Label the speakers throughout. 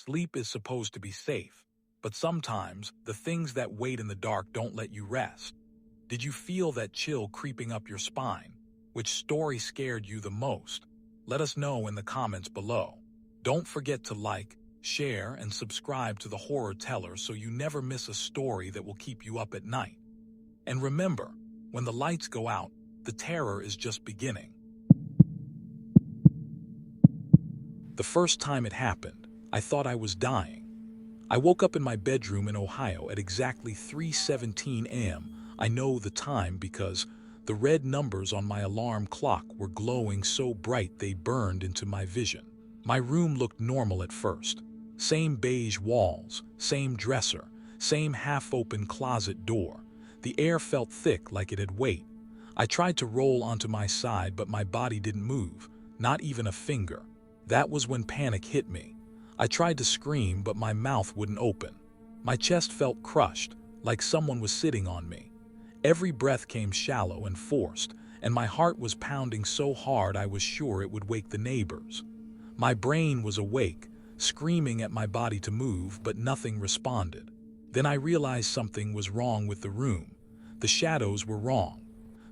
Speaker 1: Sleep is supposed to be safe, but sometimes the things that wait in the dark don't let you rest. Did you feel that chill creeping up your spine? Which story scared you the most? Let us know in the comments below. Don't forget to like, share, and subscribe to The Horror Teller so you never miss a story that will keep you up at night. And remember, when the lights go out, the terror is just beginning. The first time it happened, I thought I was dying. I woke up in my bedroom in Ohio at exactly 3:17 a.m. I know the time because the red numbers on my alarm clock were glowing so bright they burned into my vision. My room looked normal at first. Same beige walls, same dresser, same half-open closet door. The air felt thick like it had weight. I tried to roll onto my side, but my body didn't move, not even a finger. That was when panic hit me. I tried to scream, but my mouth wouldn't open. My chest felt crushed, like someone was sitting on me. Every breath came shallow and forced, and my heart was pounding so hard I was sure it would wake the neighbors. My brain was awake, screaming at my body to move, but nothing responded. Then I realized something was wrong with the room. The shadows were wrong.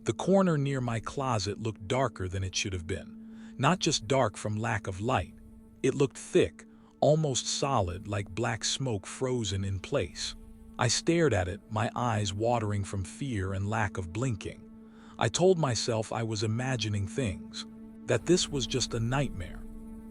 Speaker 1: The corner near my closet looked darker than it should have been. Not just dark from lack of light. It looked thick, almost solid, like black smoke frozen in place. I stared at it, my eyes watering from fear and lack of blinking. I told myself I was imagining things, that this was just a nightmare.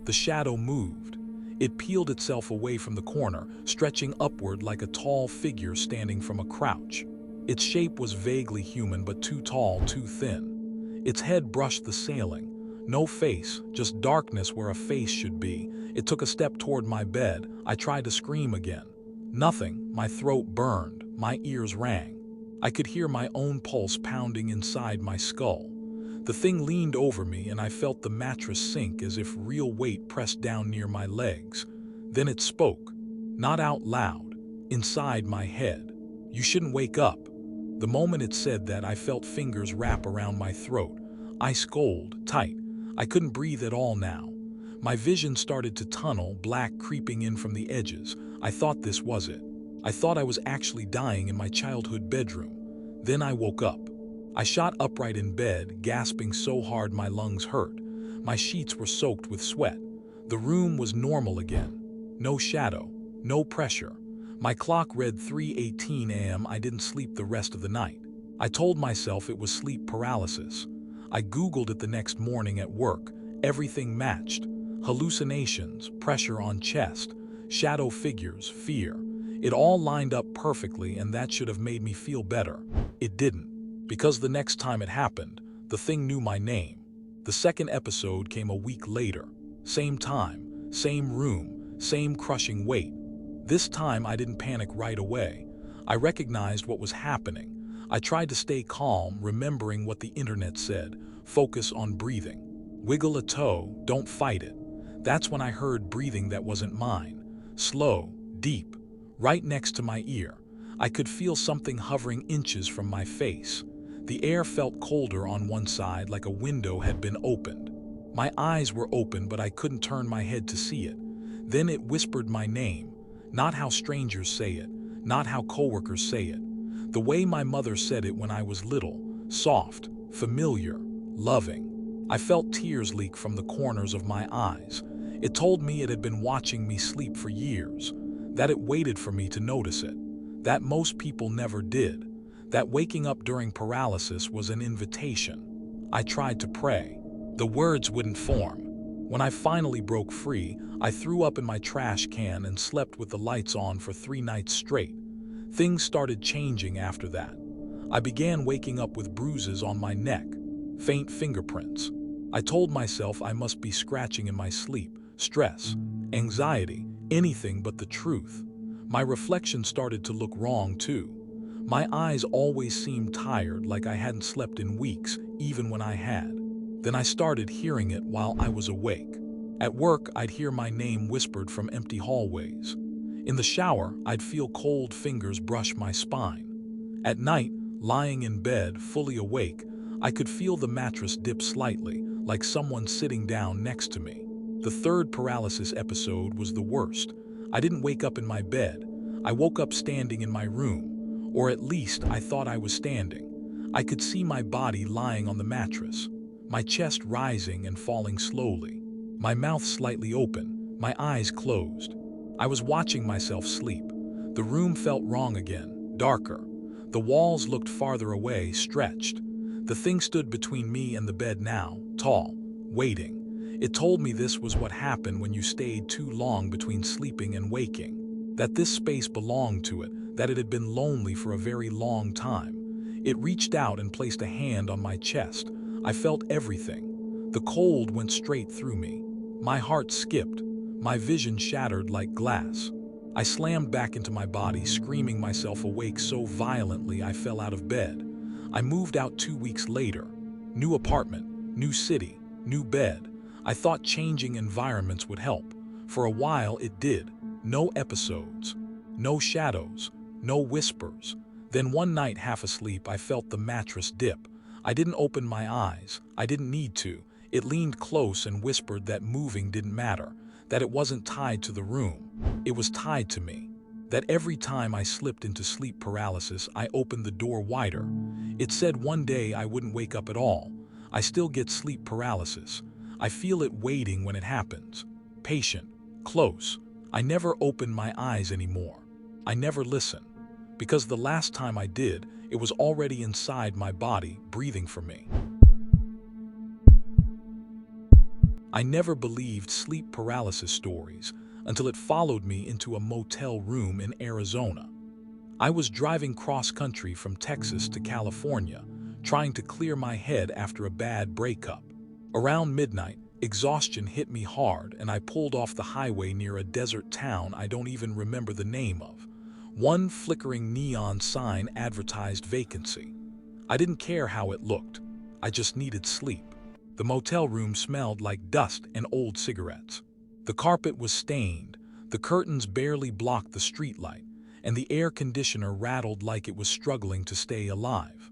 Speaker 1: The shadow moved. It peeled itself away from the corner, stretching upward like a tall figure standing from a crouch. Its shape was vaguely human, but too tall, too thin. Its head brushed the ceiling. No face, just darkness where a face should be. It took a step toward my bed. I tried to scream again. Nothing. My throat burned. My ears rang. I could hear my own pulse pounding inside my skull. The thing leaned over me and I felt the mattress sink as if real weight pressed down near my legs. Then it spoke. Not out loud. Inside my head. You shouldn't wake up. The moment it said that, I felt fingers wrap around my throat. Ice cold, tight. I couldn't breathe at all now. My vision started to tunnel, black creeping in from the edges. I thought this was it. I thought I was actually dying in my childhood bedroom. Then I woke up. I shot upright in bed, gasping so hard my lungs hurt. My sheets were soaked with sweat. The room was normal again. No shadow, no pressure. My clock read 3:18 a.m. I didn't sleep the rest of the night. I told myself it was sleep paralysis. I Googled it the next morning at work. Everything matched. Hallucinations, pressure on chest, shadow figures, fear. It all lined up perfectly, and that should have made me feel better. It didn't. Because the next time it happened, the thing knew my name. The second episode came a week later. Same time, same room, same crushing weight. This time I didn't panic right away. I recognized what was happening. I tried to stay calm, remembering what the internet said. Focus on breathing. Wiggle a toe, don't fight it. That's when I heard breathing that wasn't mine. Slow, deep, right next to my ear. I could feel something hovering inches from my face. The air felt colder on one side, like a window had been opened. My eyes were open, but I couldn't turn my head to see it. Then it whispered my name. Not how strangers say it, not how coworkers say it. The way my mother said it when I was little, soft, familiar, loving. I felt tears leak from the corners of my eyes. It told me it had been watching me sleep for years, that it waited for me to notice it, that most people never did, that waking up during paralysis was an invitation. I tried to pray. The words wouldn't form. When I finally broke free, I threw up in my trash can and slept with the lights on for 3 nights straight. Things started changing after that. I began waking up with bruises on my neck, faint fingerprints. I told myself I must be scratching in my sleep, stress, anxiety, anything but the truth. My reflection started to look wrong too. My eyes always seemed tired, like I hadn't slept in weeks, even when I had. Then I started hearing it while I was awake. At work, I'd hear my name whispered from empty hallways. In the shower, I'd feel cold fingers brush my spine. At night, lying in bed, fully awake, I could feel the mattress dip slightly, like someone sitting down next to me. The third paralysis episode was the worst. I didn't wake up in my bed. I woke up standing in my room, or at least I thought I was standing. I could see my body lying on the mattress, my chest rising and falling slowly, my mouth slightly open, my eyes closed. I was watching myself sleep. The room felt wrong again, darker. The walls looked farther away, stretched. The thing stood between me and the bed now, tall, waiting. It told me this was what happened when you stayed too long between sleeping and waking. That this space belonged to it, that it had been lonely for a very long time. It reached out and placed a hand on my chest. I felt everything. The cold went straight through me. My heart skipped. My vision shattered like glass. I slammed back into my body, screaming myself awake so violently I fell out of bed. I moved out 2 weeks later. New apartment, new city, new bed. I thought changing environments would help. For a while it did. No episodes, no shadows, no whispers. Then one night, half asleep, I felt the mattress dip. I didn't open my eyes. I didn't need to. It leaned close and whispered that moving didn't matter, that it wasn't tied to the room. It was tied to me. That every time I slipped into sleep paralysis, I opened the door wider. It said one day I wouldn't wake up at all. I still get sleep paralysis. I feel it waiting when it happens. Patient, close. I never open my eyes anymore. I never listen. Because the last time I did, it was already inside my body, breathing for me. I never believed sleep paralysis stories until it followed me into a motel room in Arizona. I was driving cross-country from Texas to California, trying to clear my head after a bad breakup. Around midnight, exhaustion hit me hard and I pulled off the highway near a desert town I don't even remember the name of. One flickering neon sign advertised vacancy. I didn't care how it looked. I just needed sleep. The motel room smelled like dust and old cigarettes. The carpet was stained, the curtains barely blocked the streetlight, and the air conditioner rattled like it was struggling to stay alive.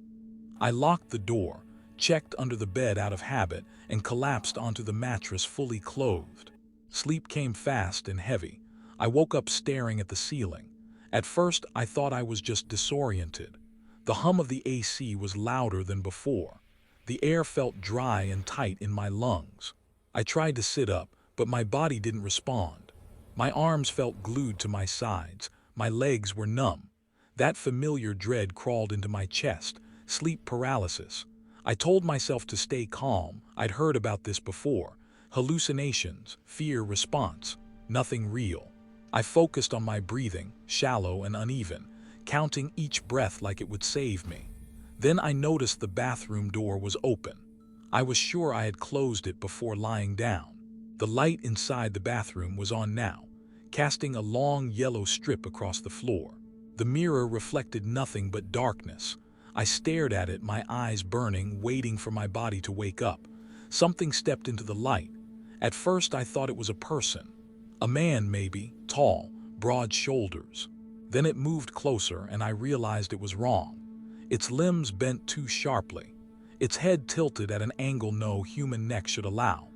Speaker 1: I locked the door, checked under the bed out of habit, and collapsed onto the mattress fully clothed. Sleep came fast and heavy. I woke up staring at the ceiling. At first, I thought I was just disoriented. The hum of the AC was louder than before. The air felt dry and tight in my lungs. I tried to sit up, but my body didn't respond. My arms felt glued to my sides. My legs were numb. That familiar dread crawled into my chest. Sleep paralysis. I told myself to stay calm. I'd heard about this before. Hallucinations, fear response, nothing real. I focused on my breathing, shallow and uneven, counting each breath like it would save me. Then I noticed the bathroom door was open. I was sure I had closed it before lying down. The light inside the bathroom was on now, casting a long yellow strip across the floor. The mirror reflected nothing but darkness. I stared at it, my eyes burning, waiting for my body to wake up. Something stepped into the light. At first I thought it was a person. A man maybe, tall, broad shoulders. Then it moved closer and I realized it was wrong. Its limbs bent too sharply. Its head tilted at an angle no human neck should allow.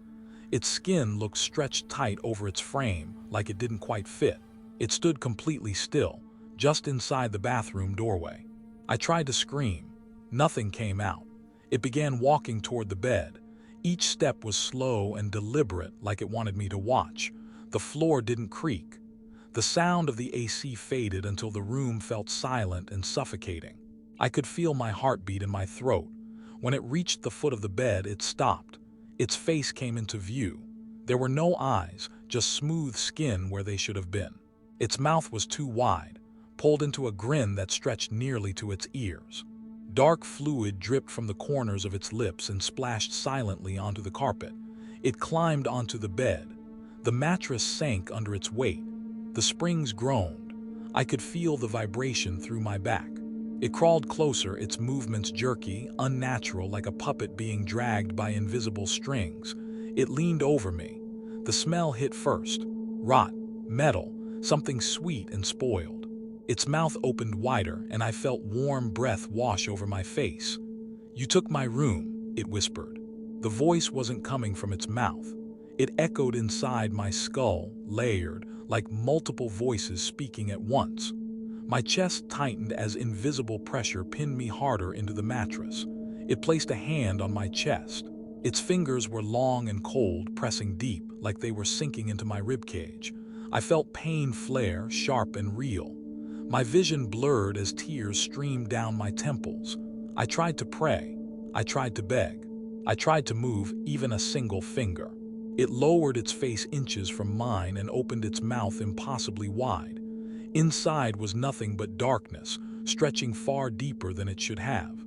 Speaker 1: Its skin looked stretched tight over its frame, like it didn't quite fit. It stood completely still, just inside the bathroom doorway. I tried to scream. Nothing came out. It began walking toward the bed. Each step was slow and deliberate, like it wanted me to watch. The floor didn't creak. The sound of the AC faded until the room felt silent and suffocating. I could feel my heartbeat in my throat. When it reached the foot of the bed, it stopped. Its face came into view. There were no eyes, just smooth skin where they should have been. Its mouth was too wide, pulled into a grin that stretched nearly to its ears. Dark fluid dripped from the corners of its lips and splashed silently onto the carpet. It climbed onto the bed. The mattress sank under its weight. The springs groaned. I could feel the vibration through my back. It crawled closer, its movements jerky, unnatural, like a puppet being dragged by invisible strings. It leaned over me. The smell hit first. Rot, metal, something sweet and spoiled. Its mouth opened wider, and I felt warm breath wash over my face. "You took my room," it whispered. The voice wasn't coming from its mouth. It echoed inside my skull, layered, like multiple voices speaking at once. My chest tightened as invisible pressure pinned me harder into the mattress. It placed a hand on my chest. Its fingers were long and cold, pressing deep, like they were sinking into my ribcage. I felt pain flare, sharp and real. My vision blurred as tears streamed down my temples. I tried to pray. I tried to beg. I tried to move even a single finger. It lowered its face inches from mine and opened its mouth impossibly wide. Inside was nothing but darkness, stretching far deeper than it should have.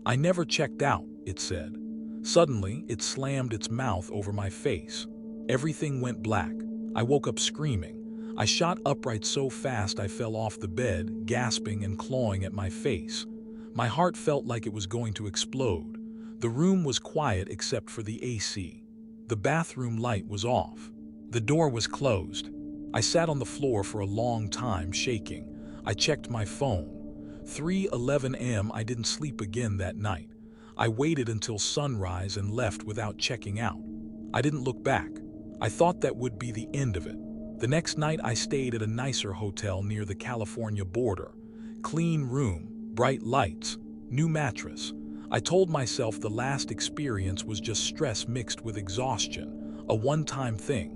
Speaker 1: "I never checked out," it said. Suddenly, it slammed its mouth over my face. Everything went black. I woke up screaming. I shot upright so fast I fell off the bed, gasping and clawing at my face. My heart felt like it was going to explode. The room was quiet except for the AC. The bathroom light was off. The door was closed. I sat on the floor for a long time, shaking. I checked my phone. 3:11 a.m. I didn't sleep again that night. I waited until sunrise and left without checking out. I didn't look back. I thought that would be the end of it. The next night I stayed at a nicer hotel near the California border. Clean room, bright lights, new mattress. I told myself the last experience was just stress mixed with exhaustion, a one-time thing.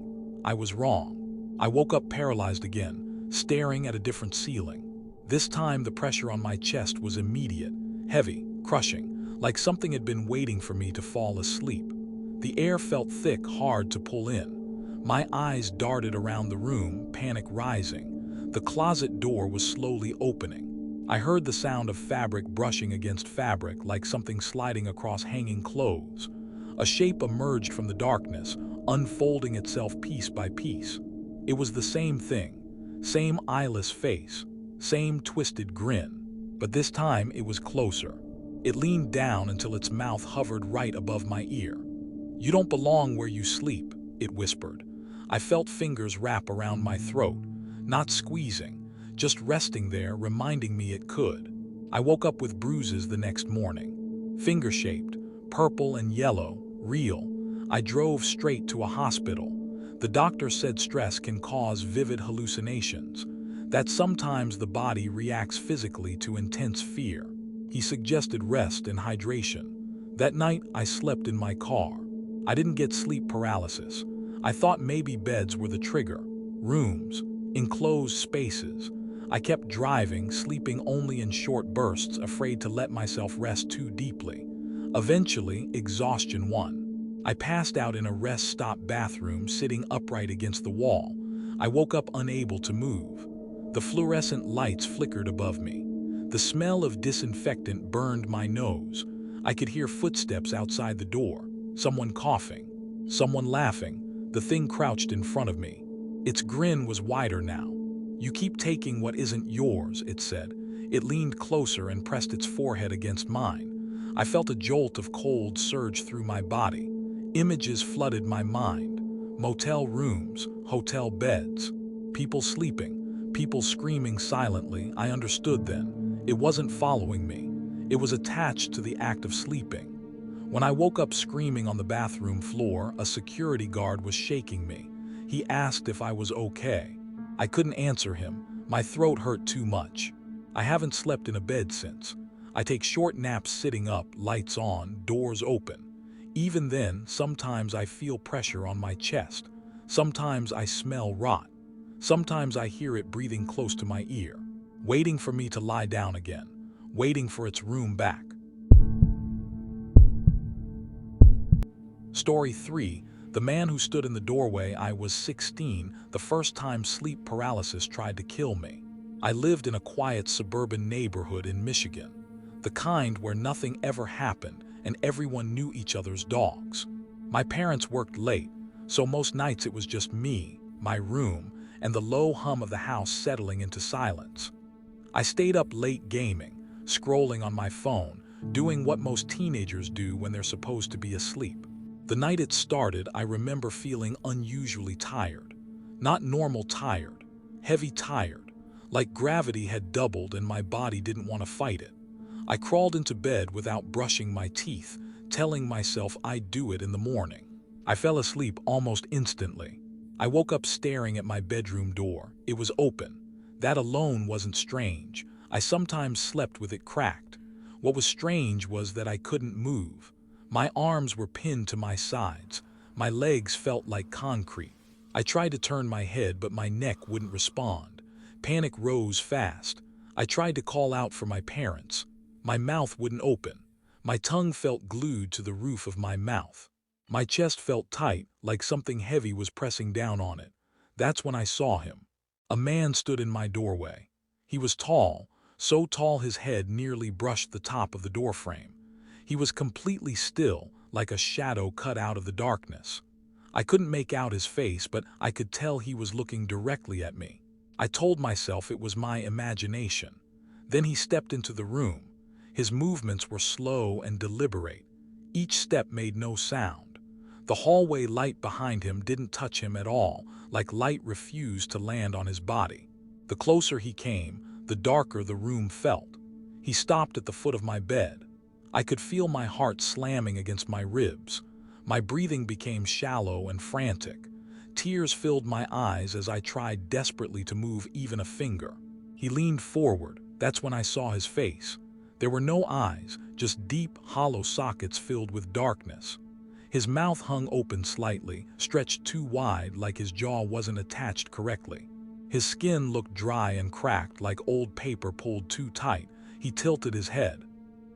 Speaker 1: I was wrong. I woke up paralyzed again, staring at a different ceiling. This time the pressure on my chest was immediate, heavy, crushing, like something had been waiting for me to fall asleep. The air felt thick, hard to pull in. My eyes darted around the room, panic rising. The closet door was slowly opening. I heard the sound of fabric brushing against fabric, like something sliding across hanging clothes. A shape emerged from the darkness, unfolding itself piece by piece. It was the same thing, same eyeless face, same twisted grin. But this time it was closer. It leaned down until its mouth hovered right above my ear. "You don't belong where you sleep," it whispered. I felt fingers wrap around my throat, not squeezing, just resting there, reminding me it could. I woke up with bruises the next morning. Finger-shaped, purple and yellow, real. I drove straight to a hospital. The doctor said stress can cause vivid hallucinations, that sometimes the body reacts physically to intense fear. He suggested rest and hydration. That night, I slept in my car. I didn't get sleep paralysis. I thought maybe beds were the trigger. Rooms, enclosed spaces. I kept driving, sleeping only in short bursts, afraid to let myself rest too deeply. Eventually, exhaustion won. I passed out in a rest-stop bathroom, sitting upright against the wall. I woke up unable to move. The fluorescent lights flickered above me. The smell of disinfectant burned my nose. I could hear footsteps outside the door. Someone coughing. Someone laughing. The thing crouched in front of me. Its grin was wider now. "You keep taking what isn't yours," it said. It leaned closer and pressed its forehead against mine. I felt a jolt of cold surge through my body. Images flooded my mind. Motel rooms, hotel beds, people sleeping, people screaming silently. I understood then. It wasn't following me. It was attached to the act of sleeping. When I woke up screaming on the bathroom floor, a security guard was shaking me. He asked if I was okay. I couldn't answer him. My throat hurt too much. I haven't slept in a bed since. I take short naps sitting up, lights on, doors open. Even then, sometimes I feel pressure on my chest. Sometimes I smell rot. Sometimes I hear it breathing close to my ear, waiting for me to lie down again, waiting for its room back. Story 3. The man who stood in the doorway. I was 16, the first time sleep paralysis tried to kill me. I lived in a quiet suburban neighborhood in Michigan, the kind where nothing ever happened and everyone knew each other's dogs. My parents worked late, so most nights it was just me, my room, and the low hum of the house settling into silence. I stayed up late gaming, scrolling on my phone, doing what most teenagers do when they're supposed to be asleep. The night it started, I remember feeling unusually tired. Not normal tired, heavy tired, like gravity had doubled and my body didn't want to fight it. I crawled into bed without brushing my teeth, telling myself I'd do it in the morning. I fell asleep almost instantly. I woke up staring at my bedroom door. It was open. That alone wasn't strange. I sometimes slept with it cracked. What was strange was that I couldn't move. My arms were pinned to my sides. My legs felt like concrete. I tried to turn my head, but my neck wouldn't respond. Panic rose fast. I tried to call out for my parents. My mouth wouldn't open. My tongue felt glued to the roof of my mouth. My chest felt tight, like something heavy was pressing down on it. That's when I saw him. A man stood in my doorway. He was tall, so tall his head nearly brushed the top of the doorframe. He was completely still, like a shadow cut out of the darkness. I couldn't make out his face, but I could tell he was looking directly at me. I told myself it was my imagination. Then he stepped into the room. His movements were slow and deliberate. Each step made no sound. The hallway light behind him didn't touch him at all, like light refused to land on his body. The closer he came, the darker the room felt. He stopped at the foot of my bed. I could feel my heart slamming against my ribs. My breathing became shallow and frantic. Tears filled my eyes as I tried desperately to move even a finger. He leaned forward. That's when I saw his face. There were no eyes, just deep, hollow sockets filled with darkness. His mouth hung open slightly, stretched too wide like his jaw wasn't attached correctly. His skin looked dry and cracked like old paper pulled too tight. He tilted his head.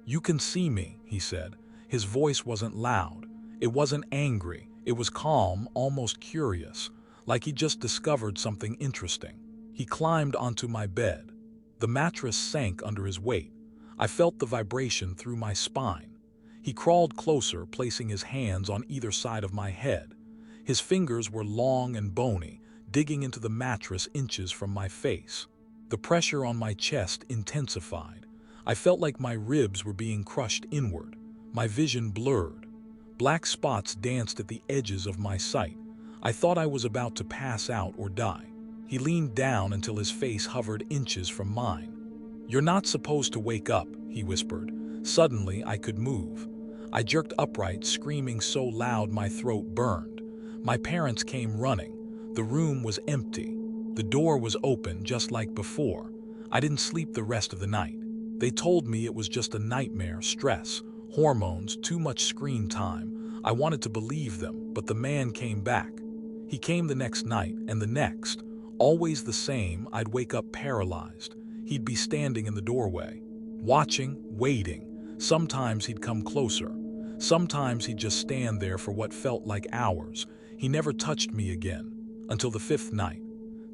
Speaker 1: "You can see me," he said. His voice wasn't loud. It wasn't angry. It was calm, almost curious, like he just discovered something interesting. He climbed onto my bed. The mattress sank under his weight. I felt the vibration through my spine. He crawled closer, placing his hands on either side of my head. His fingers were long and bony, digging into the mattress inches from my face. The pressure on my chest intensified. I felt like my ribs were being crushed inward. My vision blurred. Black spots danced at the edges of my sight. I thought I was about to pass out or die. He leaned down until his face hovered inches from mine. "You're not supposed to wake up," he whispered. Suddenly, I could move. I jerked upright, screaming so loud my throat burned. My parents came running. The room was empty. The door was open just like before. I didn't sleep the rest of the night. They told me it was just a nightmare, stress, hormones, too much screen time. I wanted to believe them, but the man came back. He came the next night and the next. Always the same. I'd wake up paralyzed. He'd be standing in the doorway, watching, waiting. Sometimes he'd come closer. Sometimes he'd just stand there for what felt like hours. He never touched me again, until the fifth night.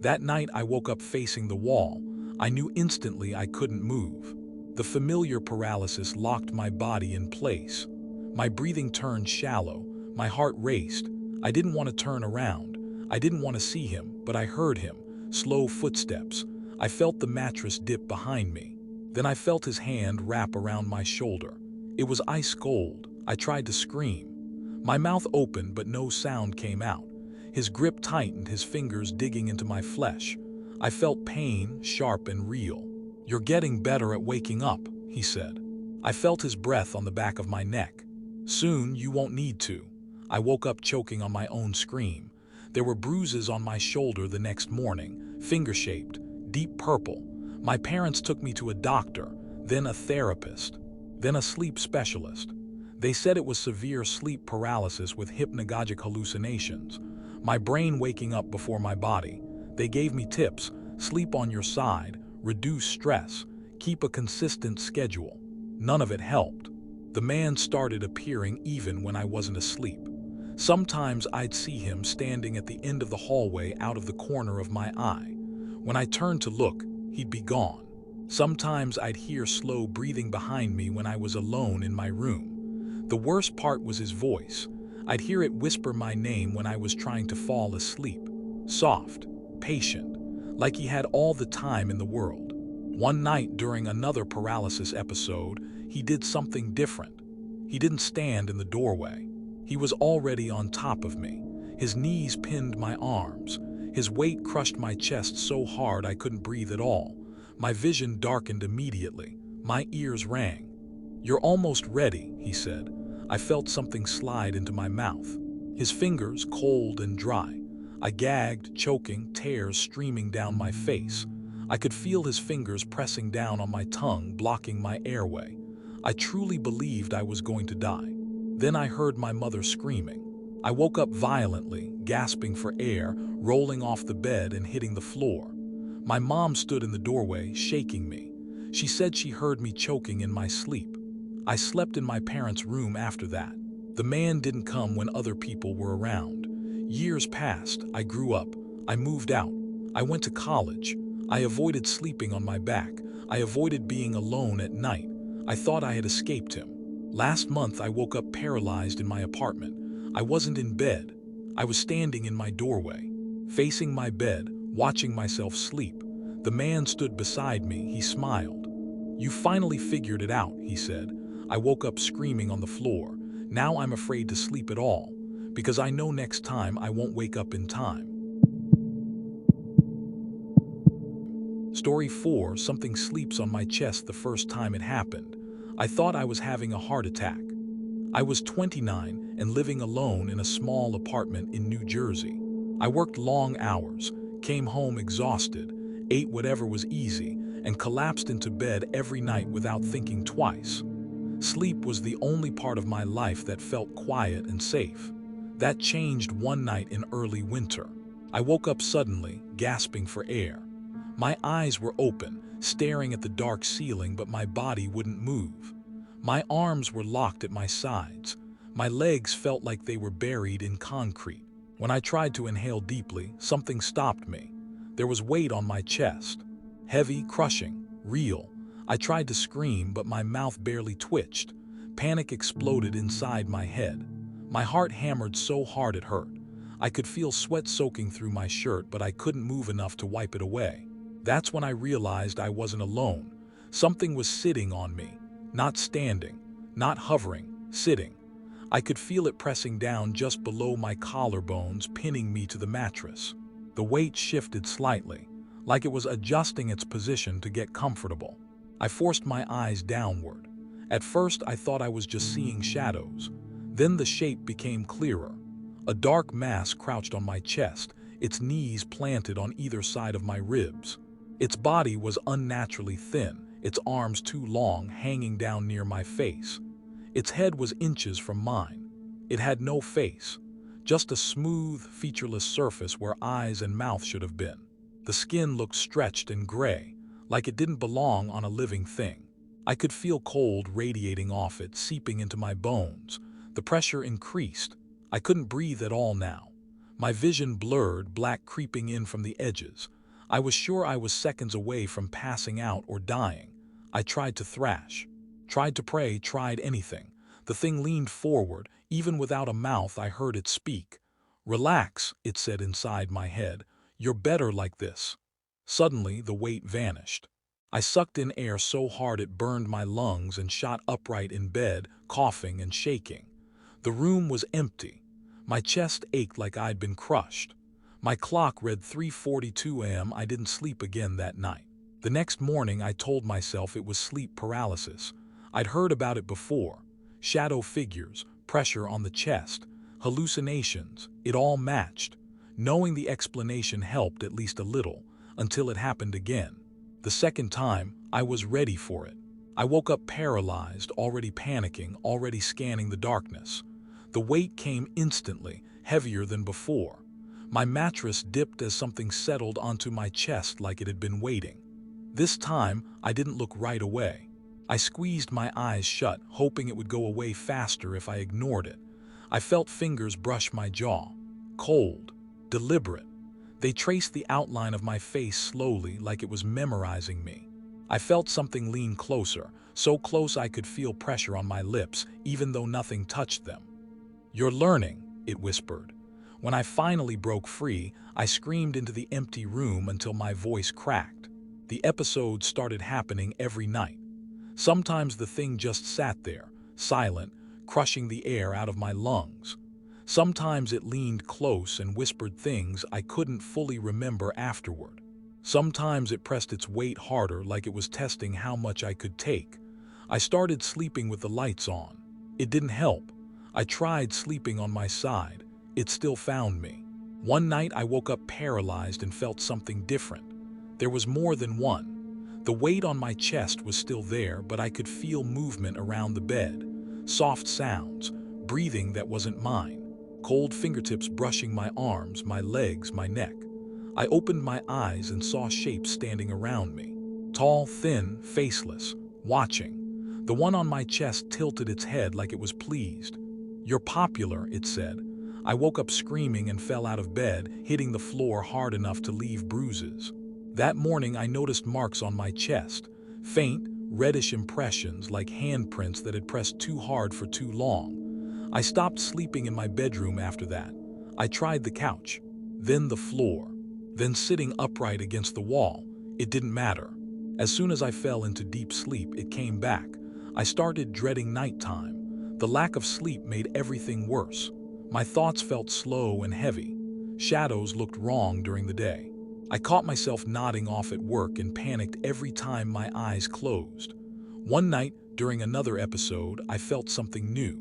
Speaker 1: That night I woke up facing the wall. I knew instantly I couldn't move. The familiar paralysis locked my body in place. My breathing turned shallow. My heart raced. I didn't want to turn around. I didn't want to see him, but I heard him. Slow footsteps. I felt the mattress dip behind me. Then I felt his hand wrap around my shoulder. It was ice cold. I tried to scream. My mouth opened, but no sound came out. His grip tightened, his fingers digging into my flesh. I felt pain, sharp and real. "You're getting better at waking up," he said. I felt his breath on the back of my neck. "Soon you won't need to." I woke up choking on my own scream. There were bruises on my shoulder the next morning, finger-shaped, deep purple. My parents took me to a doctor, then a therapist, then a sleep specialist. They said it was severe sleep paralysis with hypnagogic hallucinations. My brain waking up before my body. They gave me tips: sleep on your side, reduce stress, keep a consistent schedule. None of it helped. The man started appearing even when I wasn't asleep. Sometimes I'd see him standing at the end of the hallway out of the corner of my eye. When I turned to look, he'd be gone. Sometimes I'd hear slow breathing behind me when I was alone in my room. The worst part was his voice. I'd hear it whisper my name when I was trying to fall asleep. Soft, patient, like he had all the time in the world. One night during another paralysis episode, he did something different. He didn't stand in the doorway. He was already on top of me. His knees pinned my arms. His weight crushed my chest so hard I couldn't breathe at all. My vision darkened immediately. My ears rang. "You're almost ready," he said. I felt something slide into my mouth. His fingers, cold and dry. I gagged, choking, tears streaming down my face. I could feel his fingers pressing down on my tongue, blocking my airway. I truly believed I was going to die. Then I heard my mother screaming. I woke up violently, gasping for air, rolling off the bed and hitting the floor. My mom stood in the doorway, shaking me. She said she heard me choking in my sleep. I slept in my parents' room after that. The man didn't come when other people were around. Years passed, I grew up, I moved out, I went to college. I avoided sleeping on my back. I avoided being alone at night. I thought I had escaped him. Last month I woke up paralyzed in my apartment. I wasn't in bed. I was standing in my doorway, facing my bed, watching myself sleep. The man stood beside me, he smiled. "You finally figured it out," he said. I woke up screaming on the floor. Now I'm afraid to sleep at all, because I know next time I won't wake up in time. Story 4. Something sleeps on my chest the first time it happened. I thought I was having a heart attack. I was 29 and living alone in a small apartment in New Jersey. I worked long hours, came home exhausted, ate whatever was easy, and collapsed into bed every night without thinking twice. Sleep was the only part of my life that felt quiet and safe. That changed one night in early winter. I woke up suddenly, gasping for air. My eyes were open, staring at the dark ceiling, but my body wouldn't move. My arms were locked at my sides. My legs felt like they were buried in concrete. When I tried to inhale deeply, something stopped me. There was weight on my chest. Heavy, crushing, real. I tried to scream, but my mouth barely twitched. Panic exploded inside my head. My heart hammered so hard it hurt. I could feel sweat soaking through my shirt, but I couldn't move enough to wipe it away. That's when I realized I wasn't alone. Something was sitting on me. Not standing, not hovering, sitting. I could feel it pressing down just below my collarbones, pinning me to the mattress. The weight shifted slightly, like it was adjusting its position to get comfortable. I forced my eyes downward. At first, I thought I was just seeing shadows. Then the shape became clearer. A dark mass crouched on my chest, its knees planted on either side of my ribs. Its body was unnaturally thin, its arms too long, hanging down near my face. Its head was inches from mine. It had no face, just a smooth, featureless surface where eyes and mouth should have been. The skin looked stretched and gray, like it didn't belong on a living thing. I could feel cold radiating off it, seeping into my bones. The pressure increased. I couldn't breathe at all now. My vision blurred, black creeping in from the edges. I was sure I was seconds away from passing out or dying. I tried to thrash, tried to pray, tried anything. The thing leaned forward. Even without a mouth, I heard it speak. "Relax," it said inside my head. "You're better like this." Suddenly, the weight vanished. I sucked in air so hard it burned my lungs and shot upright in bed, coughing and shaking. The room was empty. My chest ached like I'd been crushed. My clock read 3:42 a.m. I didn't sleep again that night. The next morning, I told myself it was sleep paralysis. I'd heard about it before. Shadow figures, pressure on the chest, hallucinations, it all matched. Knowing the explanation helped at least a little, until it happened again. The second time, I was ready for it. I woke up paralyzed, already panicking, already scanning the darkness. The weight came instantly, heavier than before. My mattress dipped as something settled onto my chest like it had been waiting. This time, I didn't look right away. I squeezed my eyes shut, hoping it would go away faster if I ignored it. I felt fingers brush my jaw. Cold, deliberate. They traced the outline of my face slowly, like it was memorizing me. I felt something lean closer, so close I could feel pressure on my lips, even though nothing touched them. "You're learning," it whispered. When I finally broke free, I screamed into the empty room until my voice cracked. The episodes started happening every night. Sometimes the thing just sat there, silent, crushing the air out of my lungs. Sometimes it leaned close and whispered things I couldn't fully remember afterward. Sometimes it pressed its weight harder, like it was testing how much I could take. I started sleeping with the lights on. It didn't help. I tried sleeping on my side. It still found me. One night I woke up paralyzed and felt something different. There was more than one. The weight on my chest was still there, but I could feel movement around the bed. Soft sounds, breathing that wasn't mine. Cold fingertips brushing my arms, my legs, my neck. I opened my eyes and saw shapes standing around me. Tall, thin, faceless, watching. The one on my chest tilted its head like it was pleased. "You're popular," it said. I woke up screaming and fell out of bed, hitting the floor hard enough to leave bruises. That morning I noticed marks on my chest, faint, reddish impressions like handprints that had pressed too hard for too long. I stopped sleeping in my bedroom after that. I tried the couch, then the floor, then sitting upright against the wall. It didn't matter. As soon as I fell into deep sleep, it came back. I started dreading nighttime. The lack of sleep made everything worse. My thoughts felt slow and heavy. Shadows looked wrong during the day. I caught myself nodding off at work and panicked every time my eyes closed. One night, during another episode, I felt something new.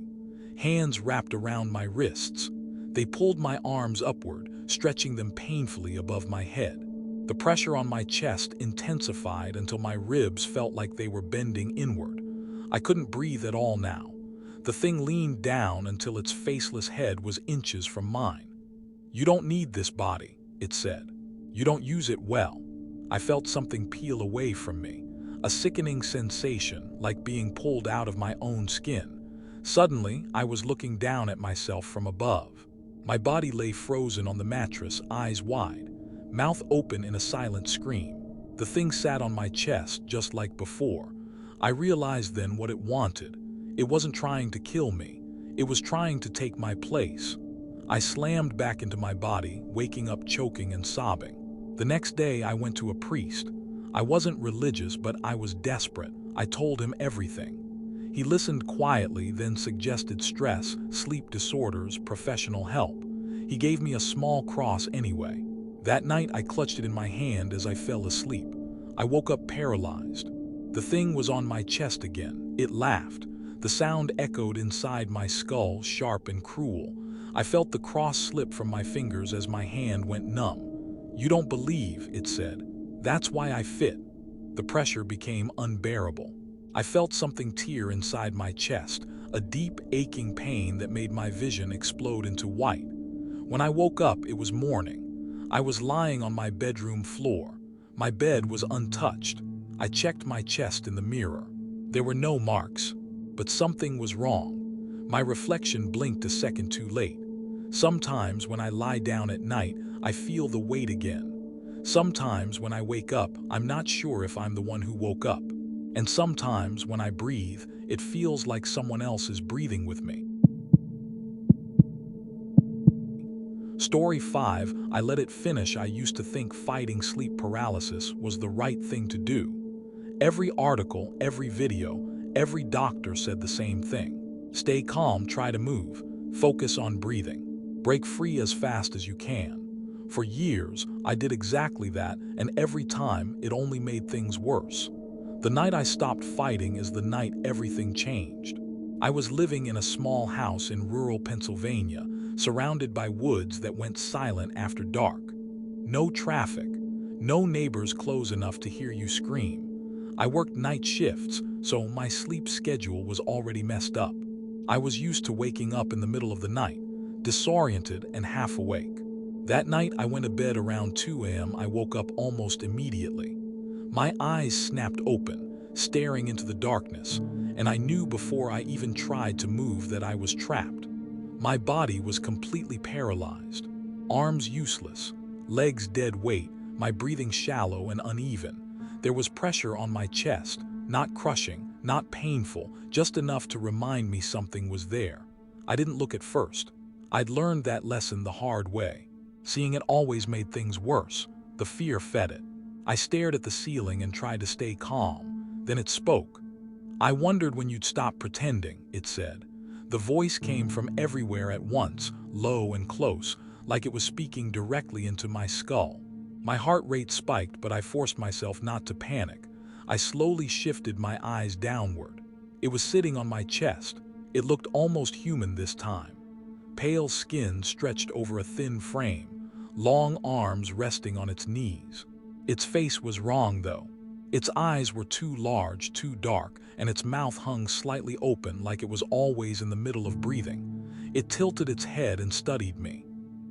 Speaker 1: Hands wrapped around my wrists. They pulled my arms upward, stretching them painfully above my head. The pressure on my chest intensified until my ribs felt like they were bending inward. I couldn't breathe at all now. The thing leaned down until its faceless head was inches from mine. "You don't need this body," it said. "You don't use it well." I felt something peel away from me, a sickening sensation like being pulled out of my own skin. Suddenly, I was looking down at myself from above. My body lay frozen on the mattress, eyes wide, mouth open in a silent scream. The thing sat on my chest just like before. I realized then what it wanted. It wasn't trying to kill me. It was trying to take my place. I slammed back into my body, waking up choking and sobbing. The next day, I went to a priest. I wasn't religious, but I was desperate. I told him everything. He listened quietly, then suggested stress, sleep disorders, professional help. He gave me a small cross anyway. That night, I clutched it in my hand as I fell asleep. I woke up paralyzed. The thing was on my chest again. It laughed. The sound echoed inside my skull, sharp and cruel. I felt the cross slip from my fingers as my hand went numb. "You don't believe," it said. "That's why I fit." The pressure became unbearable. I felt something tear inside my chest, a deep, aching pain that made my vision explode into white. When I woke up, it was morning. I was lying on my bedroom floor. My bed was untouched. I checked my chest in the mirror. There were no marks, but something was wrong. My reflection blinked a second too late. Sometimes when I lie down at night, I feel the weight again. Sometimes when I wake up, I'm not sure if I'm the one who woke up. And sometimes when I breathe, it feels like someone else is breathing with me. Story 5, I let it finish. I used to think fighting sleep paralysis was the right thing to do. Every article, every video, every doctor said the same thing. Stay calm, try to move, focus on breathing, break free as fast as you can. For years, I did exactly that, and every time, it only made things worse. The night I stopped fighting is the night everything changed. I was living in a small house in rural Pennsylvania, surrounded by woods that went silent after dark. No traffic, no neighbors close enough to hear you scream. I worked night shifts, so my sleep schedule was already messed up. I was used to waking up in the middle of the night, disoriented and half awake. That night, I went to bed around 2 a.m. I woke up almost immediately. My eyes snapped open, staring into the darkness, and I knew before I even tried to move that I was trapped. My body was completely paralyzed, arms useless, legs dead weight, my breathing shallow and uneven. There was pressure on my chest, not crushing, not painful, just enough to remind me something was there. I didn't look at first. I'd learned that lesson the hard way. Seeing it always made things worse. The fear fed it. I stared at the ceiling and tried to stay calm. Then it spoke. "I wondered when you'd stop pretending," it said. The voice came from everywhere at once, low and close, like it was speaking directly into my skull. My heart rate spiked, but I forced myself not to panic. I slowly shifted my eyes downward. It was sitting on my chest. It looked almost human this time. Pale skin stretched over a thin frame. long arms resting on its knees. Its face was wrong, though. Its eyes were too large, too dark, and its mouth hung slightly open like it was always in the middle of breathing. It tilted its head and studied me.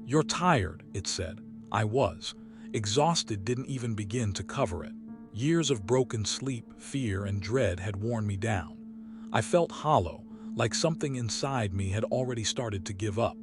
Speaker 1: "You're tired," it said. I was. Exhausted didn't even begin to cover it. Years of broken sleep, fear, and dread had worn me down. I felt hollow, like something inside me had already started to give up.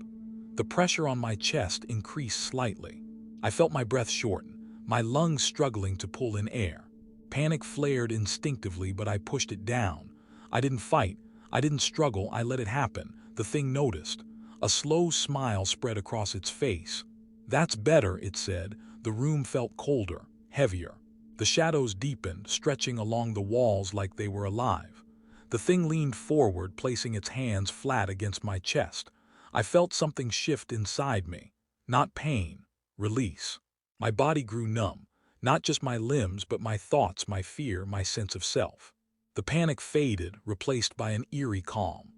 Speaker 1: The pressure on my chest increased slightly. I felt my breath shorten, my lungs struggling to pull in air. Panic flared instinctively, but I pushed it down. I didn't fight. I didn't struggle. I let it happen. The thing noticed. A slow smile spread across its face. "That's better," it said. The room felt colder, heavier. The shadows deepened, stretching along the walls like they were alive. The thing leaned forward, placing its hands flat against my chest. I felt something shift inside me. Not pain, release. My body grew numb. Not just my limbs, but my thoughts, my fear, my sense of self. The panic faded, replaced by an eerie calm.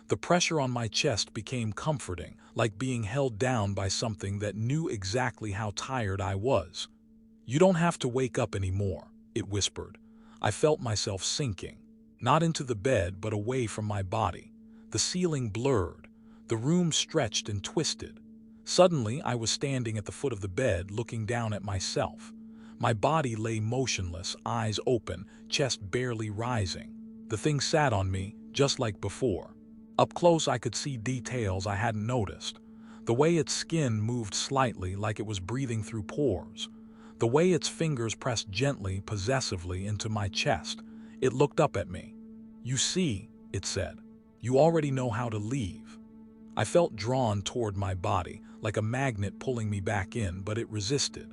Speaker 1: The pressure on my chest became comforting, like being held down by something that knew exactly how tired I was. "You don't have to wake up anymore," it whispered. I felt myself sinking, not into the bed, but away from my body. The ceiling blurred. The room stretched and twisted. Suddenly, I was standing at the foot of the bed, looking down at myself. My body lay motionless, eyes open, chest barely rising. The thing sat on me, just like before. Up close, I could see details I hadn't noticed. The way its skin moved slightly, like it was breathing through pores. The way its fingers pressed gently, possessively into my chest. It looked up at me. "You see," it said, "you already know how to leave." I felt drawn toward my body, like a magnet pulling me back in, but it resisted.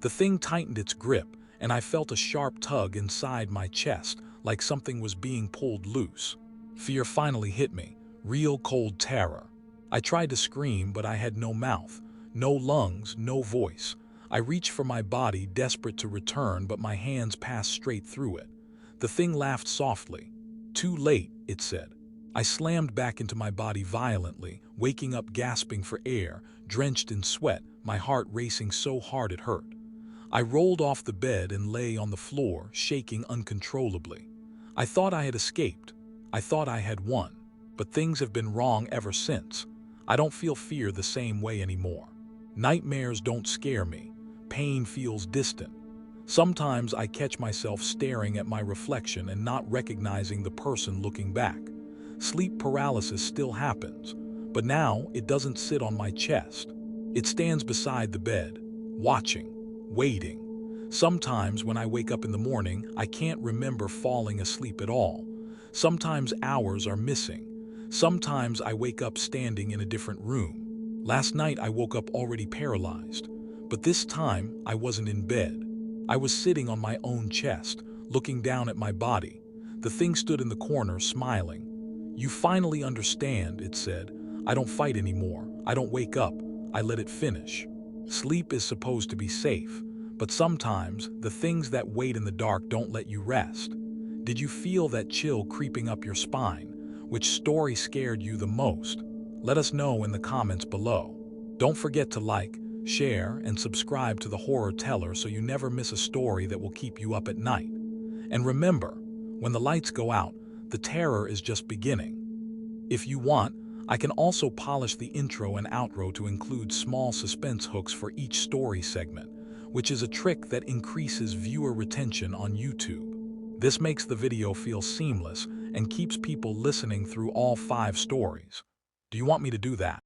Speaker 1: The thing tightened its grip, and I felt a sharp tug inside my chest, like something was being pulled loose. Fear finally hit me, real cold terror. I tried to scream, but I had no mouth, no lungs, no voice. I reached for my body, desperate to return, but my hands passed straight through it. The thing laughed softly. "Too late," it said. I slammed back into my body violently, waking up gasping for air, drenched in sweat, my heart racing so hard it hurt. I rolled off the bed and lay on the floor, shaking uncontrollably. I thought I had escaped. I thought I had won. But things have been wrong ever since. I don't feel fear the same way anymore. Nightmares don't scare me. Pain feels distant. Sometimes I catch myself staring at my reflection and not recognizing the person looking back. Sleep paralysis still happens, but now it doesn't sit on my chest. It stands beside the bed, watching, waiting. Sometimes when I wake up in the morning, I can't remember falling asleep at all. Sometimes hours are missing. Sometimes I wake up standing in a different room. Last night I woke up already paralyzed, but this time I wasn't in bed. I was sitting on my own chest, looking down at my body. The thing stood in the corner, smiling. "You finally understand," it said. "I don't fight anymore. I don't wake up. I let it finish." Sleep is supposed to be safe, but sometimes the things that wait in the dark don't let you rest. Did you feel that chill creeping up your spine? Which story scared you the most? Let us know in the comments below. Don't forget to like, share, and subscribe to The Horror Teller so you never miss a story that will keep you up at night. And remember, when the lights go out, the terror is just beginning. If you want, I can also polish the intro and outro to include small suspense hooks for each story segment, which is a trick that increases viewer retention on YouTube. This makes the video feel seamless and keeps people listening through all 5 stories. Do you want me to do that?